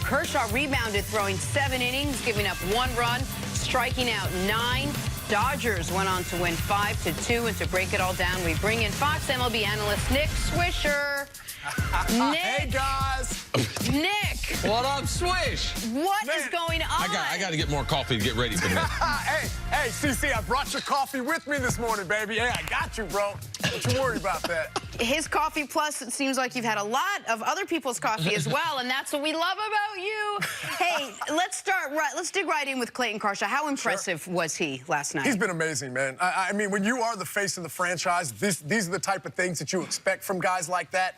Kershaw rebounded, throwing 7 innings, giving up 1 run, striking out 9. Dodgers went on to win 5-2, and to break it all down, we bring in Fox MLB analyst Nick Swisher. Nick. Hey, guys. Nick. What up, Swish? What is going on? I got to get more coffee to get ready for this. hey, CC, I brought your coffee with me this morning, baby. Hey, I got you, bro. Don't you worry about that. His coffee plus, it seems like you've had a lot of other people's coffee as well, and that's what we love about you. Hey, let's dig right in with Clayton Kershaw. How impressive was he last night? He's been amazing, man. I mean, when you are the face of the franchise, these are the type of things that you expect from guys like that.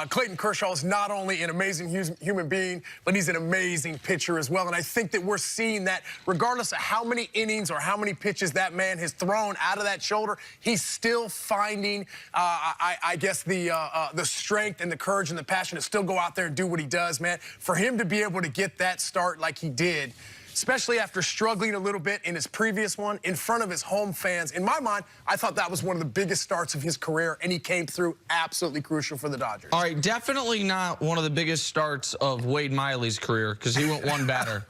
Clayton Kershaw is not only an amazing human being, but he's an amazing pitcher as well. And I think that we're seeing that regardless of how many innings or how many pitches that man has thrown out of that shoulder, he's still finding, I guess, the strength and the courage and the passion to still go out there and do what he does, man. For him to be able to get that start like he did, especially after struggling a little bit in his previous one in front of his home fans. In my mind, I thought that was one of the biggest starts of his career, and he came through absolutely crucial for the Dodgers. All right, definitely not one of the biggest starts of Wade Miley's career because he went one batter.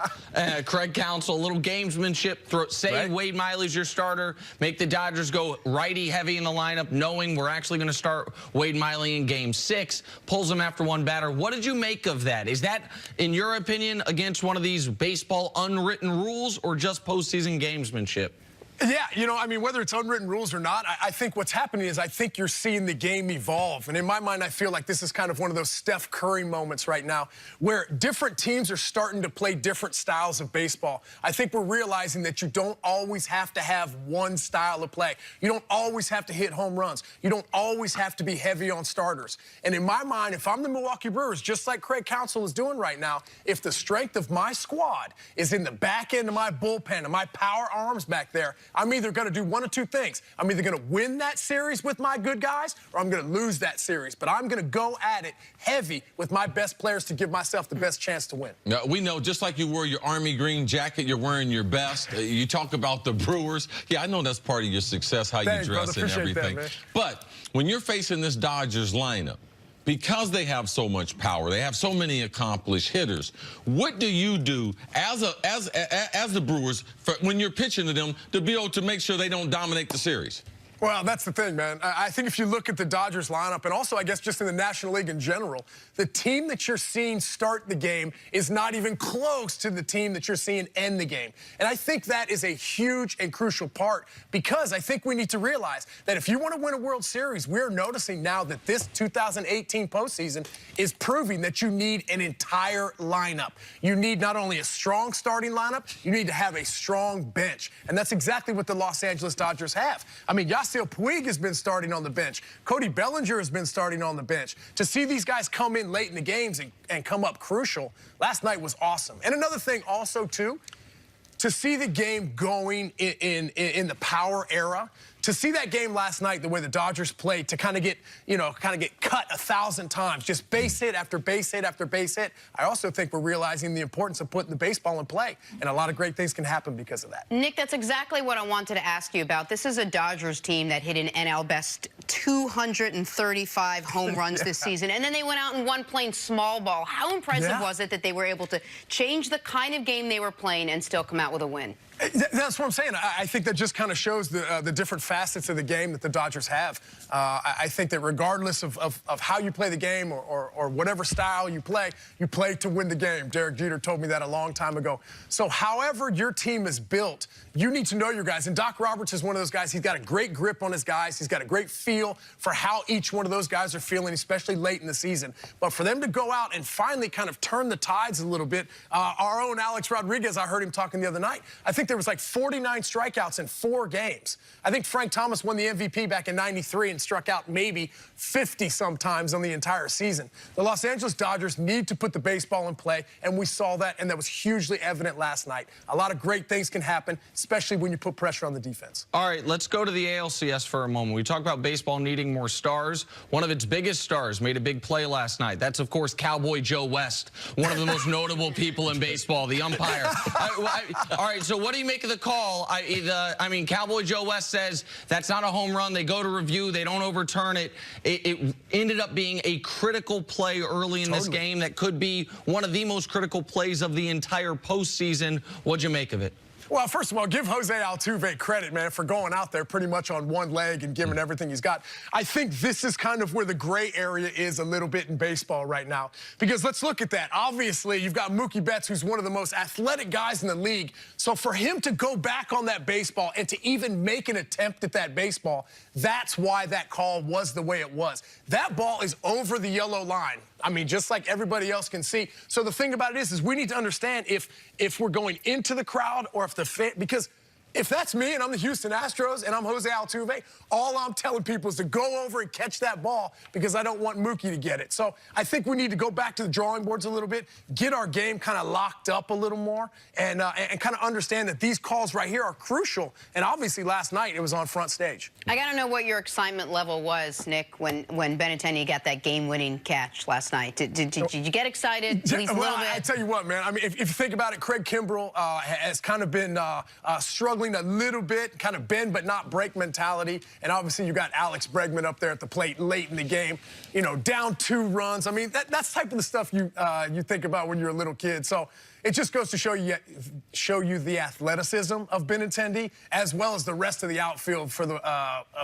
Craig Counsell, a little gamesmanship. Say right. Wade Miley's your starter, make the Dodgers go righty heavy in the lineup, knowing we're actually going to start Wade Miley in Game 6, pulls him after one batter. What did you make of that? Is that, in your opinion, against one of these baseball unwritten rules or just postseason gamesmanship? Yeah, you know, I mean, whether it's unwritten rules or not, I think what's happening is I think you're seeing the game evolve. And in my mind, I feel like this is kind of one of those Steph Curry moments right now where different teams are starting to play different styles of baseball. I think we're realizing that you don't always have to have one style of play. You don't always have to hit home runs. You don't always have to be heavy on starters. And in my mind, if I'm the Milwaukee Brewers, just like Craig Counsell is doing right now, if the strength of my squad is in the back end of my bullpen and my power arms back there, I'm either going to do one of two things. I'm either going to win that series with my good guys or I'm going to lose that series. But I'm going to go at it heavy with my best players to give myself the best chance to win. Now, we know just like you wore your Army green jacket, you're wearing your best. You talk about the Brewers. Yeah, I know that's part of your success, how Thanks, you dress brother. and everything. That, but when you're facing this Dodgers lineup, because they have so much power, they have so many accomplished hitters, what do you do as the Brewers when you're pitching to them to be able to make sure they don't dominate the series? Well, that's the thing, man. I think if you look at the Dodgers lineup, and also I guess just in the National League in general, the team that you're seeing start the game is not even close to the team that you're seeing end the game. And I think that is a huge and crucial part because I think we need to realize that if you want to win a World Series, we're noticing now that this 2018 postseason is proving that you need an entire lineup. You need not only a strong starting lineup, you need to have a strong bench. And that's exactly what the Los Angeles Dodgers have. I mean, Yasiel Puig has been starting on the bench. Cody Bellinger has been starting on the bench. To see these guys come in late in the games and come up crucial last night was awesome. And another thing also, too, to see the game going in the power era, to see that game last night, the way the Dodgers played, to kind of get cut 1,000 times, just base hit after base hit after base hit. I also think we're realizing the importance of putting the baseball in play, and a lot of great things can happen because of that. Nick, that's exactly what I wanted to ask you about. This is a Dodgers team that hit an NL best 235 home runs this season, and then they went out and won playing small ball. How impressive was it that they were able to change the kind of game they were playing and still come out with a win? That's what I'm saying. I think that just kind of shows the different facets of the game that the Dodgers have. I think that regardless of how you play the game or whatever style you play to win the game. Derek Jeter told me that a long time ago. So however your team is built, you need to know your guys. And Doc Roberts is one of those guys. He's got a great grip on his guys. He's got a great feel for how each one of those guys are feeling, especially late in the season. But for them to go out and finally kind of turn the tides a little bit, our own Alex Rodriguez, I heard him talking the other night, I think there was like 49 strikeouts in 4 games. I think Frank Thomas won the MVP back in '93 and struck out maybe 50 sometimes on the entire season. The Los Angeles Dodgers need to put the baseball in play, and we saw that, and that was hugely evident last night. A lot of great things can happen, especially when you put pressure on the defense. All right, let's go to the ALCS for a moment. We talk about baseball. baseball needing more stars. One of its biggest stars made a big play last night. That's, of course, Cowboy Joe West, one of the most notable people in baseball, the umpire. All right, so what do you make of the call? I mean, Cowboy Joe West says that's not a home run. They go to review. They don't overturn it. It ended up being a critical play early in this game that could be one of the most critical plays of the entire postseason. What'd you make of it? Well, first of all, give Jose Altuve credit, man, for going out there pretty much on one leg and giving everything he's got. I think this is kind of where the gray area is a little bit in baseball right now. Because let's look at that. Obviously, you've got Mookie Betts, who's one of the most athletic guys in the league. So for him to go back on that baseball and to even make an attempt at that baseball, that's why that call was the way it was. That ball is over the yellow line. I mean, just like everybody else can see. So the thing about it is we need to understand if we're going into the crowd or if the fan, because if that's me and I'm the Houston Astros and I'm Jose Altuve, all I'm telling people is to go over and catch that ball because I don't want Mookie to get it. So I think we need to go back to the drawing boards a little bit, get our game kind of locked up a little more, and kind of understand that these calls right here are crucial. And obviously last night it was on front stage. I got to know what your excitement level was, Nick, when Benintendi got that game-winning catch last night. Did you get excited at least a little bit? I tell you what, man. I mean, if you think about it, Craig Kimbrell has kind of been struggling a little bit, kind of bend but not break mentality. And obviously you got Alex Bregman up there at the plate late in the game, you know, down 2 runs. I mean, that's type of the stuff you think about when you're a little kid. So it just goes to show you the athleticism of Benintendi as well as the rest of the outfield for the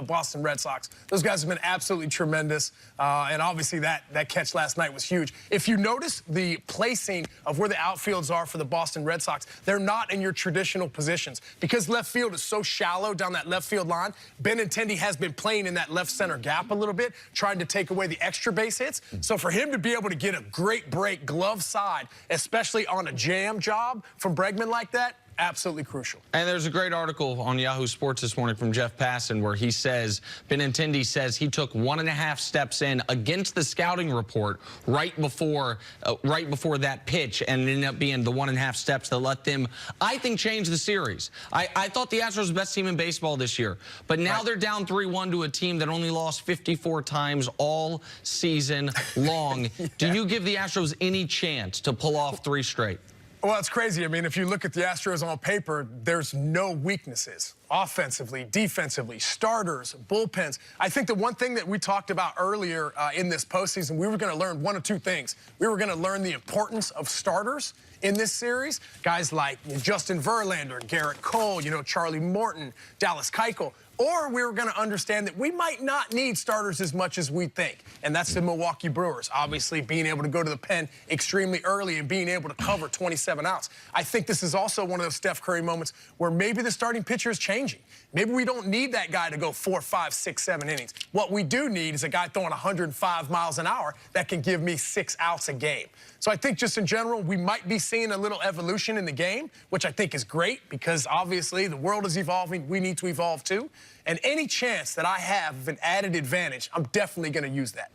Boston Red Sox. Those guys have been absolutely tremendous, and obviously that catch last night was huge. If you notice the placing of where the outfields are for the Boston Red Sox, they're not in your traditional positions. Because left field is so shallow down that left field line, Benintendi has been playing in that left center gap a little bit, trying to take away the extra base hits. So for him to be able to get a great break glove side, especially on a jam job from Bregman like that, absolutely crucial. And there's a great article on Yahoo Sports this morning from Jeff Passan where he says, Benintendi says he took 1.5 steps in against the scouting report right before that pitch, and it ended up being the 1.5 steps that let them, I think, change the series. I thought the Astros were the best team in baseball this year, but now they're down 3-1 to a team that only lost 54 times all season long. Do you give the Astros any chance to pull off 3 straight? Well, it's crazy. I mean, if you look at the Astros on paper, there's no weaknesses. Offensively, defensively, starters, bullpens. I think the one thing that we talked about earlier in this postseason, we were going to learn 1 of 2 things. We were going to learn the importance of starters in this series. Guys like Justin Verlander, Garrett Cole, you know, Charlie Morton, Dallas Keuchel. Or we were going to understand that we might not need starters as much as we think. And that's the Milwaukee Brewers, obviously being able to go to the pen extremely early and being able to cover 27 outs. I think this is also one of those Steph Curry moments where maybe the starting pitcher is changing. Maybe we don't need that guy to go 4, 5, 6, 7 innings. What we do need is a guy throwing 105 miles an hour that can give me 6 outs a game. So I think just in general, we might be seeing a little evolution in the game, which I think is great because obviously the world is evolving. We need to evolve too. And any chance that I have of an added advantage, I'm definitely going to use that.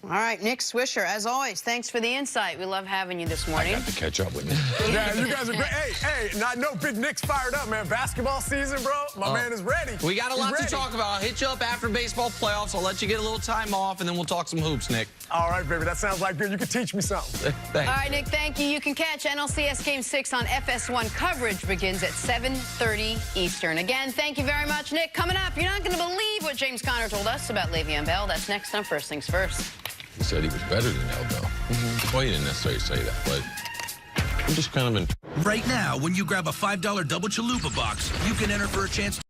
All right, Nick Swisher, as always, thanks for the insight. We love having you this morning. I got to catch up with you. Yeah, you guys are great. Hey, and I know Big Nick's fired up, man. Basketball season, bro. My man is ready. We got a lot to talk about. I'll hit you up after baseball playoffs. I'll let you get a little time off, and then we'll talk some hoops, Nick. All right, baby. That sounds like good. You can teach me something. Thanks. All right, Nick, thank you. You can catch NLCS Game 6 on FS1. Coverage begins at 7:30 Eastern. Again, thank you very much, Nick. Coming up, you're not going to believe what James Conner told us about Le'Veon Bell. That's next on First Things First. He said he was better than Bell. Well, he didn't necessarily say that, but I'm just kind of Right now, when you grab a $5 double chalupa box, you can enter for a chance